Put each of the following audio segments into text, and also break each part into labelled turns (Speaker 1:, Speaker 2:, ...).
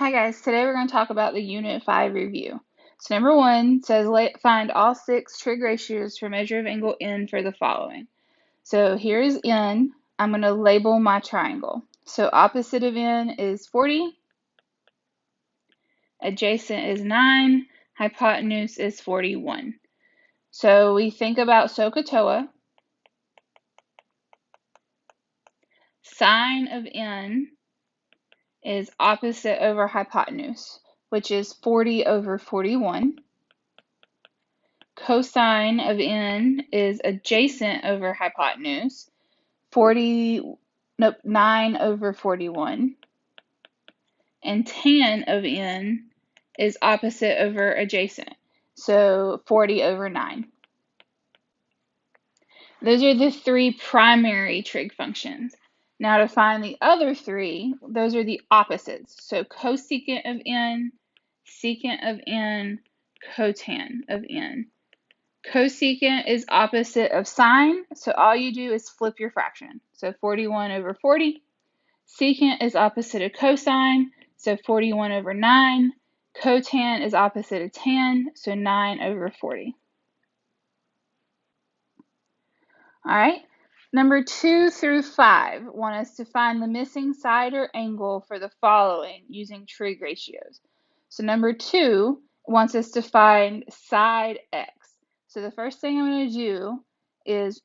Speaker 1: Hi guys, today we're going to talk about the Unit 5 review. So number 1 says find all 6 trig ratios for measure of angle n for the following. So here's n. I'm going to label my triangle. So opposite of n is 40, adjacent is 9, hypotenuse is 41. So we think about SOHCAHTOA. Sine of n is opposite over hypotenuse, which is 40 over 41. Cosine of n is adjacent over hypotenuse, 9 over 41. And tan of n is opposite over adjacent, so 40 over 9. Those are the 3 primary trig functions. Now to find the other 3, those are the opposites. So cosecant of n, secant of n, cotan of n. Cosecant is opposite of sine, so all you do is flip your fraction. So 41 over 40. Secant is opposite of cosine, so 41 over 9. Cotan is opposite of tan, so 9 over 40. All right. Number 2 through 5 want us to find the missing side or angle for the following using trig ratios. So number 2 wants us to find side x. So the first thing I'm going to do is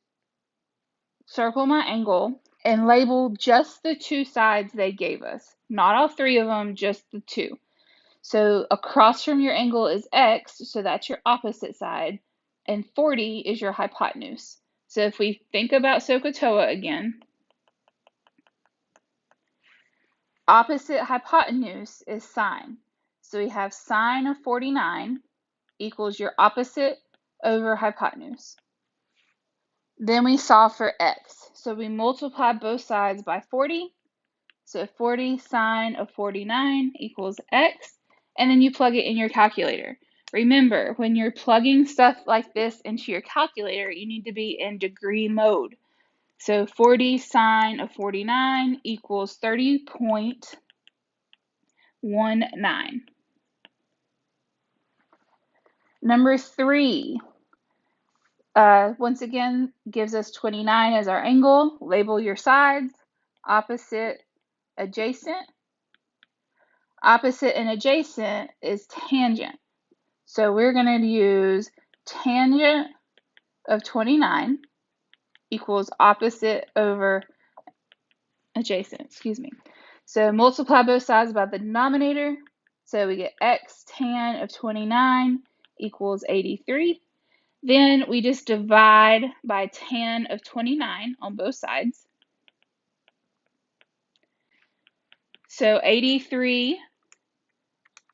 Speaker 1: circle my angle and label just the 2 sides they gave us. Not all 3 of them, just the 2. So across from your angle is x, so that's your opposite side, and 40 is your hypotenuse. So if we think about SOHCAHTOA again, opposite hypotenuse is sine. So we have sine of 49 equals your opposite over hypotenuse. Then we solve for x. So we multiply both sides by 40. So 40 sine of 49 equals x. And then you plug it in your calculator. Remember, when you're plugging stuff like this into your calculator, you need to be in degree mode. So 40 sine of 49 equals 30.19. Number 3, once again, gives us 29 as our angle. Label your sides, opposite, adjacent. Opposite and adjacent is tangent. So we're going to use tangent of 29 equals opposite over adjacent, So multiply both sides by the denominator. So we get x tan of 29 equals 83. Then we just divide by tan of 29 on both sides. So 83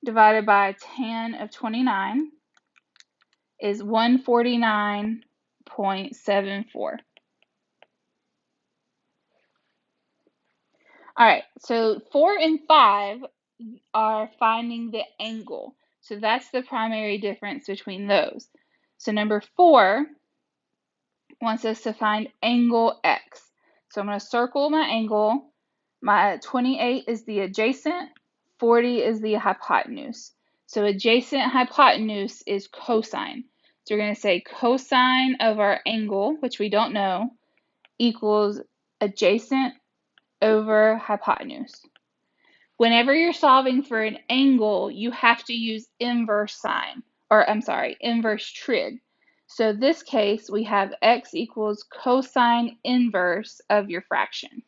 Speaker 1: divided by tan of 29 is 149.74. All right, so 4 and 5 are finding the angle. So that's the primary difference between those. So number 4 wants us to find angle x. So I'm going to circle my angle. My 28 is the adjacent, 40 is the hypotenuse. So adjacent hypotenuse is cosine. So we're going to say cosine of our angle, which we don't know, equals adjacent over hypotenuse. Whenever you're solving for an angle, you have to use inverse trig. So this case, we have x equals cosine inverse of your fraction.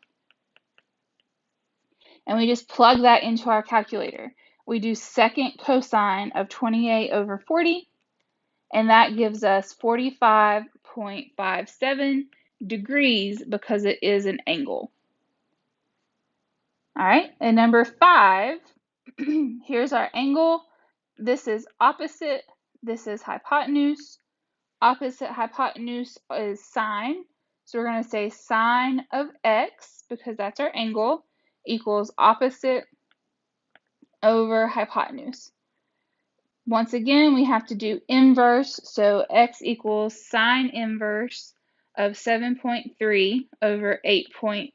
Speaker 1: And we just plug that into our calculator. We do second cosine of 28 over 40, and that gives us 45.57 degrees because it is an angle. All right, and number 5, here's our angle. This is opposite, this is hypotenuse. Opposite hypotenuse is sine. So we're going to say sine of x, because that's our angle, equals opposite over hypotenuse. Once again, we have to do inverse, so x equals sine inverse of 7.3 over 8.6.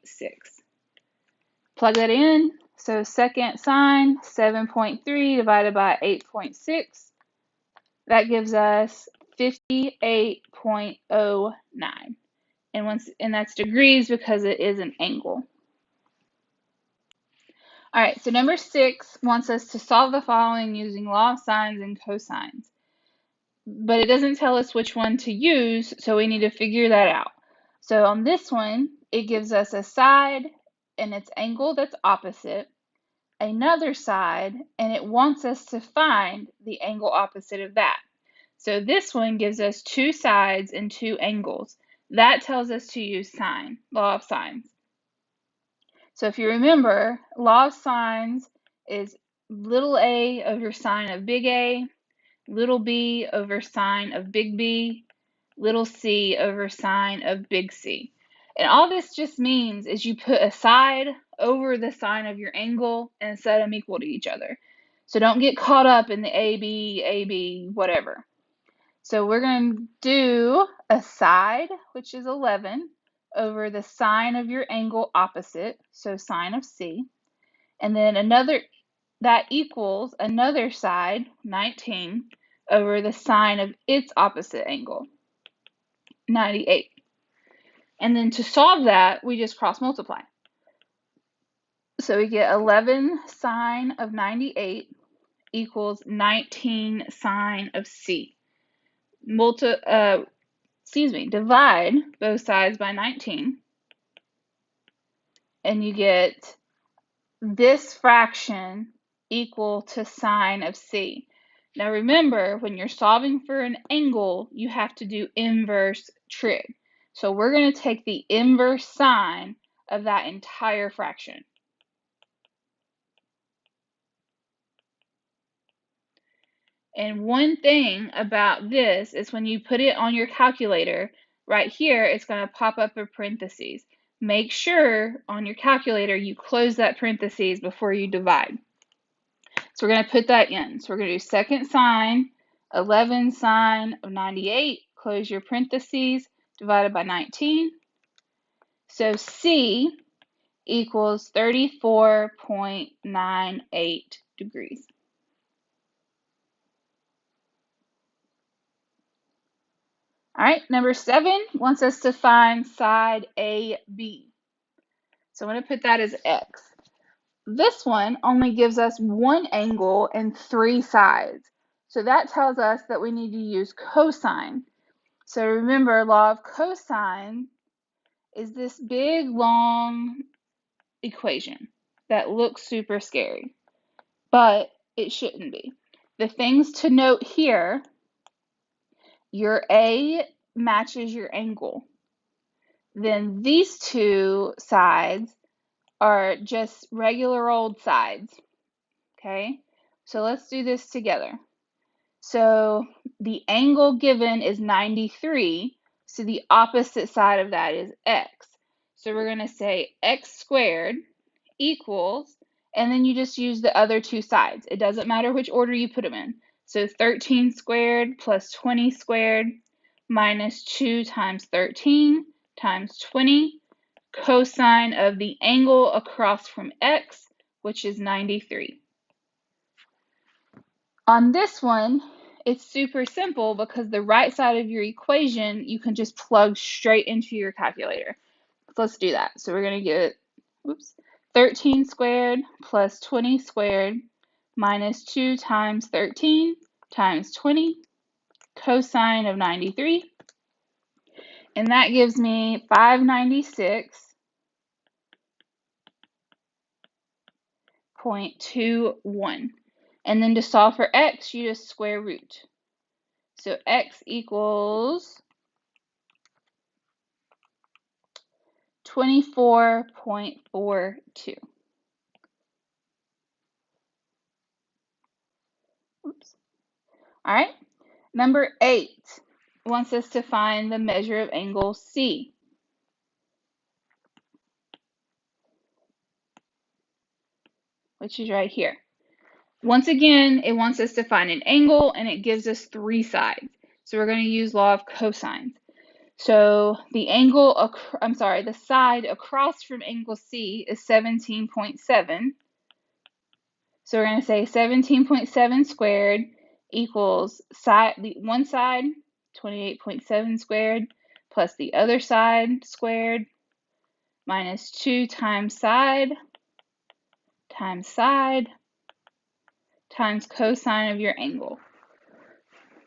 Speaker 1: Plug that in, So second sine, 7.3 divided by 8.6. That gives us 58.09. And that's degrees because it is an angle. All right, so number 6 wants us to solve the following using law of sines and cosines. But it doesn't tell us which one to use, so we need to figure that out. So on this one, it gives us a side and its angle that's opposite, another side, and it wants us to find the angle opposite of that. So this one gives us two sides and two angles. That tells us to use sine, law of sines. So if you remember, law of sines is little a over sine of big A, little b over sine of big B, little c over sine of big C. And all this just means is you put a side over the sine of your angle and set them equal to each other. So don't get caught up in the AB, whatever. So we're going to do a side, which is 11, over the sine of your angle opposite, so sine of C. And then that equals another side, 19, over the sine of its opposite angle, 98. And then to solve that, we just cross multiply. So we get 11 sine of 98 equals 19 sine of C. Divide both sides by 19, and you get this fraction equal to sine of C. Now remember, when you're solving for an angle, you have to do inverse trig. So we're going to take the inverse sine of that entire fraction. And one thing about this is when you put it on your calculator, right here, it's going to pop up a parentheses. Make sure on your calculator you close that parentheses before you divide. So we're going to put that in. So we're going to do second sine, 11 sine of 98, close your parentheses, divided by 19. So C equals 34.98 degrees. All right, number 7 wants us to find side AB. So I'm going to put that as X. This one only gives us one angle and 3 sides. So that tells us that we need to use cosine. So remember, law of cosine is this big, long equation that looks super scary, but it shouldn't be. The things to note here, your A matches your angle. Then these two sides are just regular old sides, okay? So let's do this together. So the angle given is 93, so the opposite side of that is x. So we're going to say x squared equals, and then you just use the other two sides. It doesn't matter which order you put them in. So 13 squared plus 20 squared minus 2 times 13 times 20, cosine of the angle across from x, which is 93. On this one, it's super simple because the right side of your equation, you can just plug straight into your calculator. So let's do that. So we're going to get 13 squared plus 20 squared minus 2 times 13 times 20, cosine of 93. And that gives me 596.21. And then to solve for x, you just square root. So x equals 24.42. All right. Number 8 wants us to find the measure of angle C. Which is right here. Once again, it wants us to find an angle, and it gives us 3 sides. So we're going to use law of cosines. So the side across from angle C is 17.7. So we're going to say 17.7 squared equals one side, 28.7 squared, plus the other side squared, minus 2 times side, times cosine of your angle.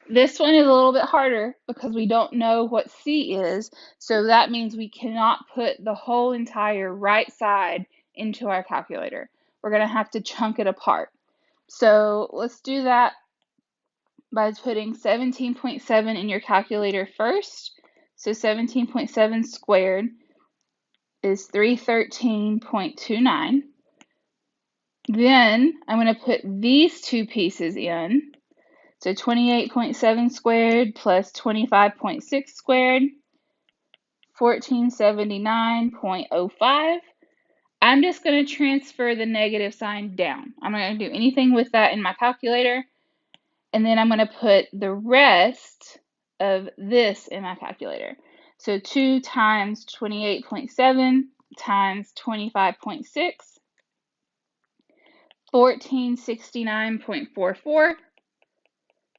Speaker 1: This one is a little bit harder because we don't know what C is, so that means we cannot put the whole entire right side into our calculator. We're going to have to chunk it apart. So let's do that by putting 17.7 in your calculator first. So 17.7 squared is 313.29. Then I'm going to put these two pieces in. So 28.7 squared plus 25.6 squared, 1479.05. I'm just going to transfer the negative sign down. I'm not going to do anything with that in my calculator. And then I'm going to put the rest of this in my calculator. So 2 times 28.7 times 25.6, 1469.44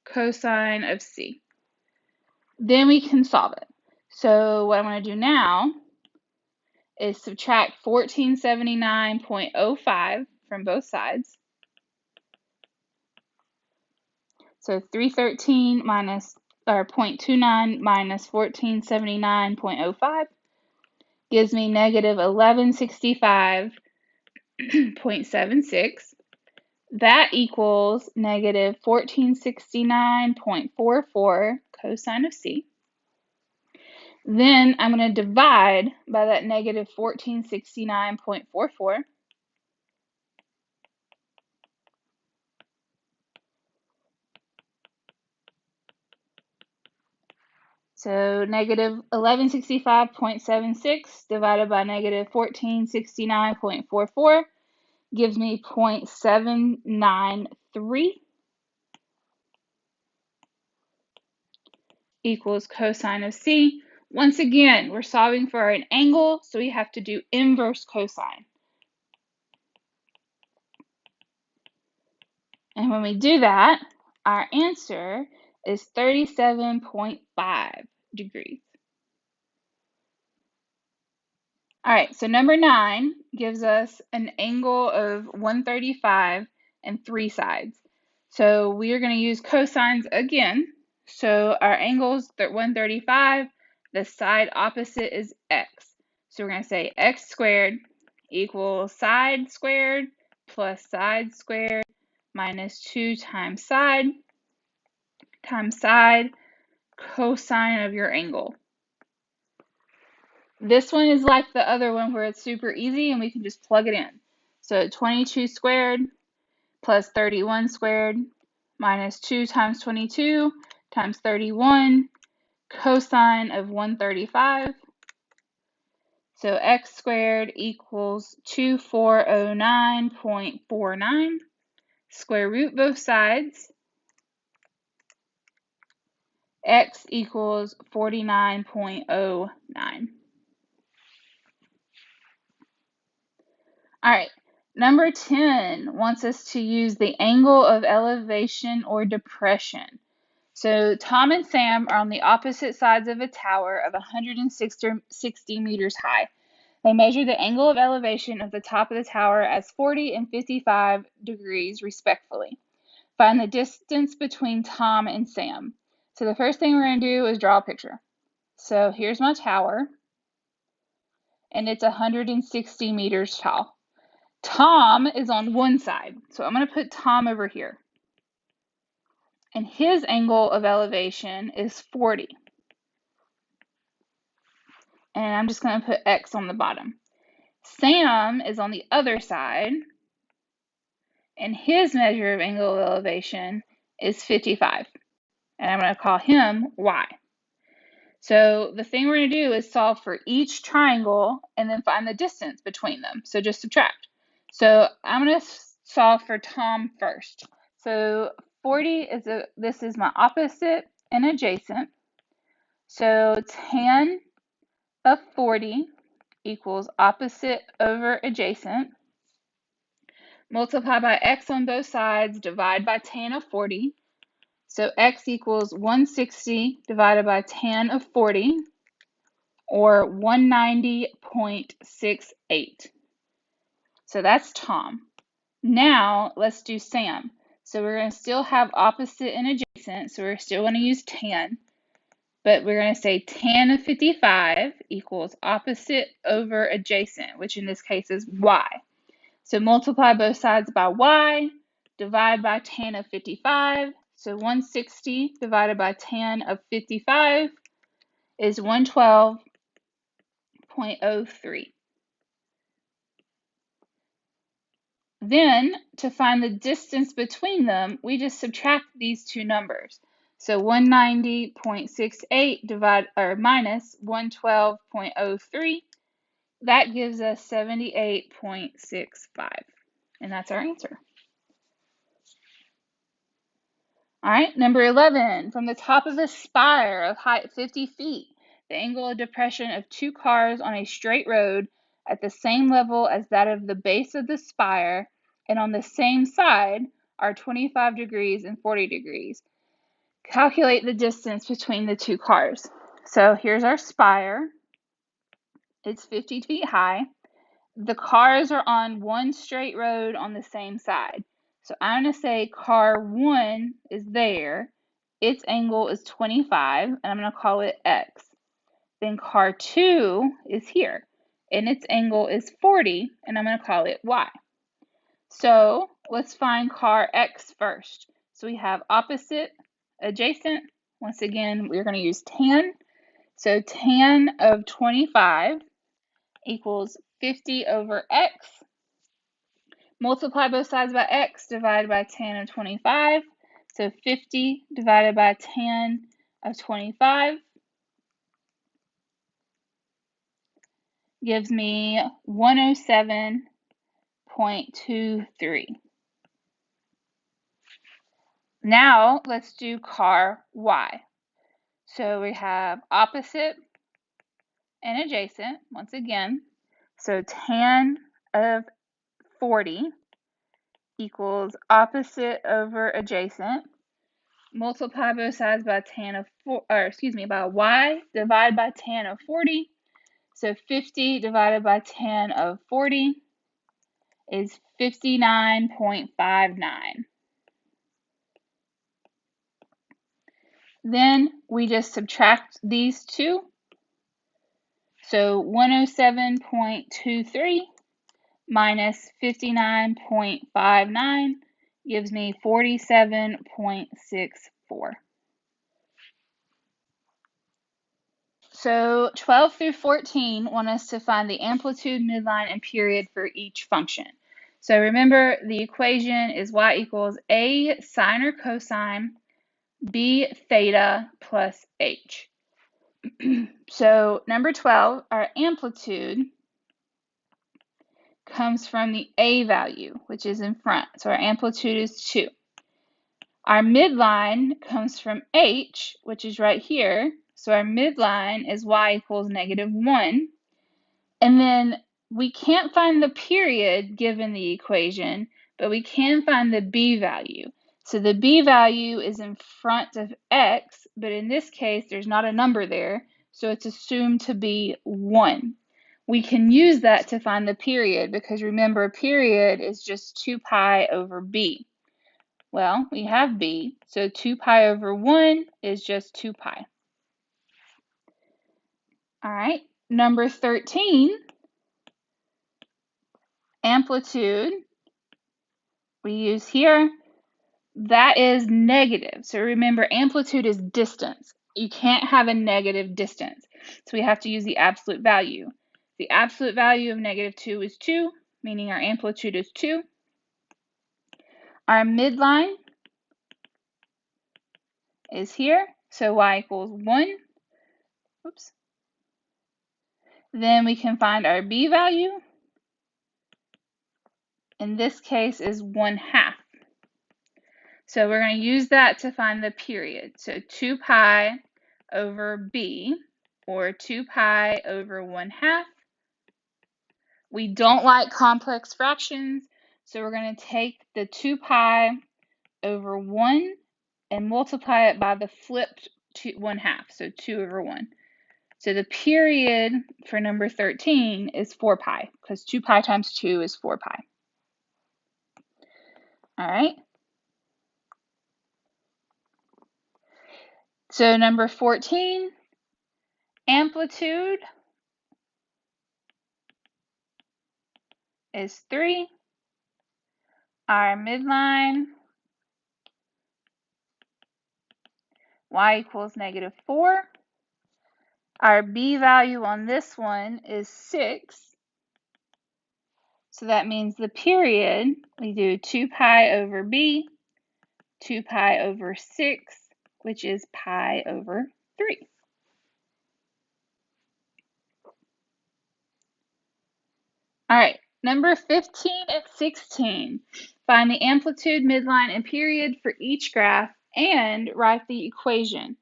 Speaker 1: cosine of C. Then we can solve it. So what I'm going to do now is subtract 1479.05 from both sides. So 313 minus, or 0.29 minus 1479.05 gives me negative 1165.76. That equals negative 1469.44 cosine of C. Then I'm going to divide by that negative 1469.44. So negative 1165.76 divided by negative 1469.44 gives me 0.793 equals cosine of C. Once again, we're solving for an angle, so we have to do inverse cosine. And when we do that, our answer is 37.5 degrees. All right, so number 9 gives us an angle of 135 and 3 sides. So we are going to use cosines again. So our angle's 135, the side opposite is x. So we're going to say x squared equals side squared plus side squared minus 2 times side cosine of your angle. This one is like the other one where it's super easy and we can just plug it in. So 22 squared plus 31 squared minus 2 times 22 times 31 cosine of 135. So x squared equals 2409.49. Square root both sides. X equals 49.09. All right, number 10 wants us to use the angle of elevation or depression. So Tom and Sam are on the opposite sides of a tower of 160 meters high. They measure the angle of elevation of the top of the tower as 40 and 55 degrees respectively. Find the distance between Tom and Sam. So the first thing we're going to do is draw a picture. So here's my tower, and it's 160 meters tall. Tom is on one side, so I'm going to put Tom over here. And his angle of elevation is 40. And I'm just going to put X on the bottom. Sam is on the other side, and his measure of angle of elevation is 55. And I'm going to call him Y. So the thing we're going to do is solve for each triangle and then find the distance between them. So just subtract. So I'm going to solve for Tom first. So 40 is this is my opposite and adjacent. So tan of 40 equals opposite over adjacent Multiply by x on both sides, divide by tan of 40. So x equals 160 divided by tan of 40, or 190.68. So that's Tom. Now let's do Sam. So we're going to still have opposite and adjacent, so we're still going to use tan, but we're going to say tan of 55 equals opposite over adjacent, which in this case is y. So multiply both sides by y, divide by tan of 55. So 160 divided by tan of 55 is 112.03. Then, to find the distance between them, we just subtract these two numbers. So 190.68 minus 112.03, that gives us 78.65. And that's our answer. All right, number 11, from the top of a spire of height 50 feet, the angle of depression of two cars on a straight road at the same level as that of the base of the spire and on the same side are 25 degrees and 40 degrees. Calculate the distance between the two cars. So here's our spire. It's 50 feet high. The cars are on one straight road on the same side. So I'm going to say car 1 is there. Its angle is 25, and I'm going to call it x. Then car 2 is here, and its angle is 40, and I'm going to call it y. So let's find car x first. So we have opposite, adjacent. Once again, we're going to use tan. So tan of 25 equals 50 over x. Multiply both sides by x, divide by tan of 25. So 50 divided by tan of 25 gives me 107.23. Now let's do car y. So we have opposite and adjacent once again. So tan of 40 equals opposite over adjacent. Multiply both sides by tan of by y, divide by tan of 40. So 50 divided by tan of 40 is 59.59. Then we just subtract these two. So 107.23 minus 59.59 gives me 47.64. So 12 through 14 want us to find the amplitude, midline, and period for each function. So remember, the equation is y equals a sine or cosine b theta plus h. So number 12, our amplitude comes from the a value, which is in front. So our amplitude is 2. Our midline comes from h, which is right here. So our midline is y equals -1. And then we can't find the period given the equation, but we can find the b value. So the b value is in front of x, but in this case, there's not a number there, so it's assumed to be 1. We can use that to find the period because remember, a period is just 2 pi over b. Well, we have b, so 2 pi over 1 is just 2 pi. All right, number 13, amplitude, we use here, that is negative. So remember, amplitude is distance. You can't have a negative distance. So we have to use the absolute value. The absolute value of -2 is 2, meaning our amplitude is 2. Our midline is here, so y equals 1. Oops. Then we can find our b value. In this case is 1/2. So we're going to use that to find the period. So 2 pi over b, or 2 pi over 1/2. We don't like complex fractions, So we're going to take the 2 pi over 1 and multiply it by the flipped 1/2, so 2 over 1. So the period for number 13 is 4 pi, because 2 pi times 2 is 4 pi. All right. So number 14, amplitude is 3. Our midline, y equals -4. Our b value on this one is 6. So that means the period, we do 2 pi over b, 2 pi over 6, which is pi over 3. All right, number 15 and 16. Find the amplitude, midline, and period for each graph and write the equation.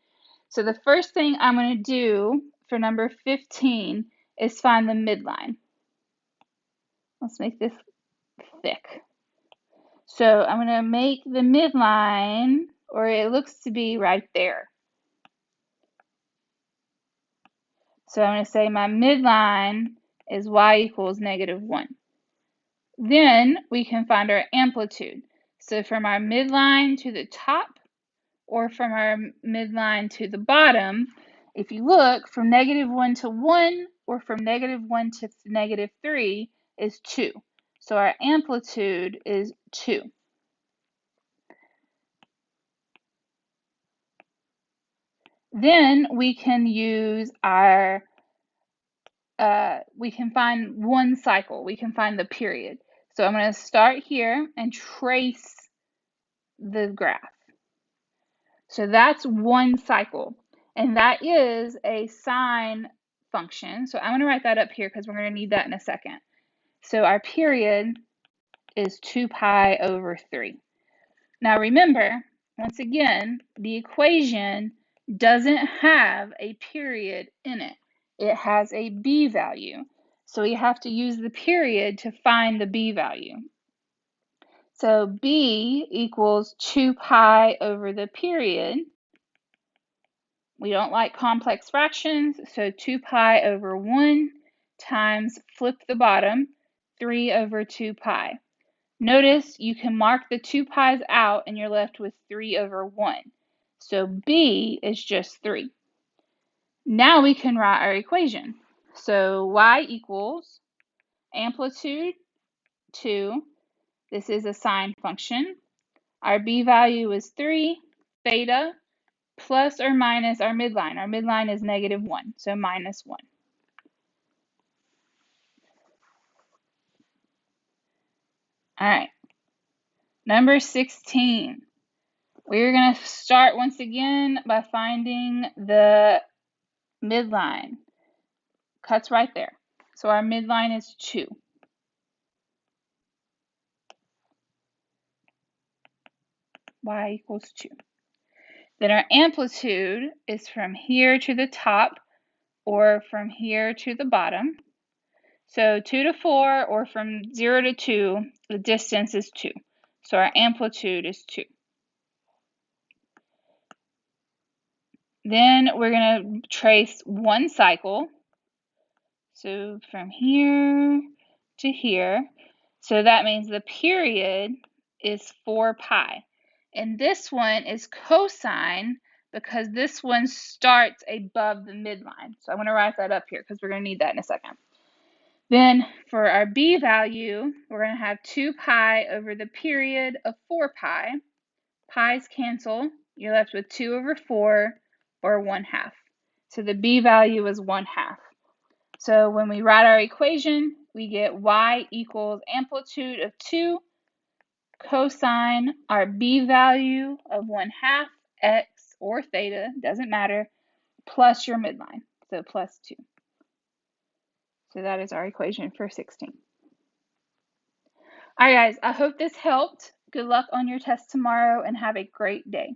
Speaker 1: So the first thing I'm going to do for number 15 is find the midline. Let's make this thick. So I'm going to make the midline, or it looks to be right there. So I'm going to say my midline is y equals -1. Then we can find our amplitude. So from our midline to the top, or from our midline to the bottom, if you look, from -1 to 1, or from -1 to -3 is 2. So our amplitude is 2. Then we can use our, we can find one cycle. We can find the period. So I'm going to start here and trace the graph. So that's one cycle, and that is a sine function. So I'm going to write that up here because we're going to need that in a second. So our period is 2 pi over 3. Now remember, once again, the equation doesn't have a period in it. It has a b value. So we have to use the period to find the b value. So b equals 2 pi over the period. We don't like complex fractions, so 2 pi over 1 times, flip the bottom, 3 over 2 pi. Notice you can mark the 2 pi's out and you're left with 3 over 1. So b is just 3. Now we can write our equation. So y equals amplitude 2. This is a sine function. Our b value is 3, theta, plus or minus our midline. Our midline is -1, so -1. All right, number 16. We're going to start once again by finding the midline. Cuts right there. So our midline is 2. Y equals 2. Then our amplitude is from here to the top, or from here to the bottom. So 2 to 4, or from 0 to 2, the distance is 2. So our amplitude is 2. Then we're going to trace one cycle. So from here to here. So that means the period is 4 pi. And this one is cosine because this one starts above the midline. So I'm going to write that up here because we're going to need that in a second. Then for our b value, we're going to have 2 pi over the period of 4 pi. Pi's cancel. You're left with 2 over 4, or 1/2. So the b value is 1/2. So when we write our equation, we get y equals amplitude of 2 cosine our b value of 1/2 x or theta, doesn't matter, plus your midline, so plus 2. So that is our equation for 16. All right, guys, I hope this helped. Good luck on your test tomorrow and have a great day.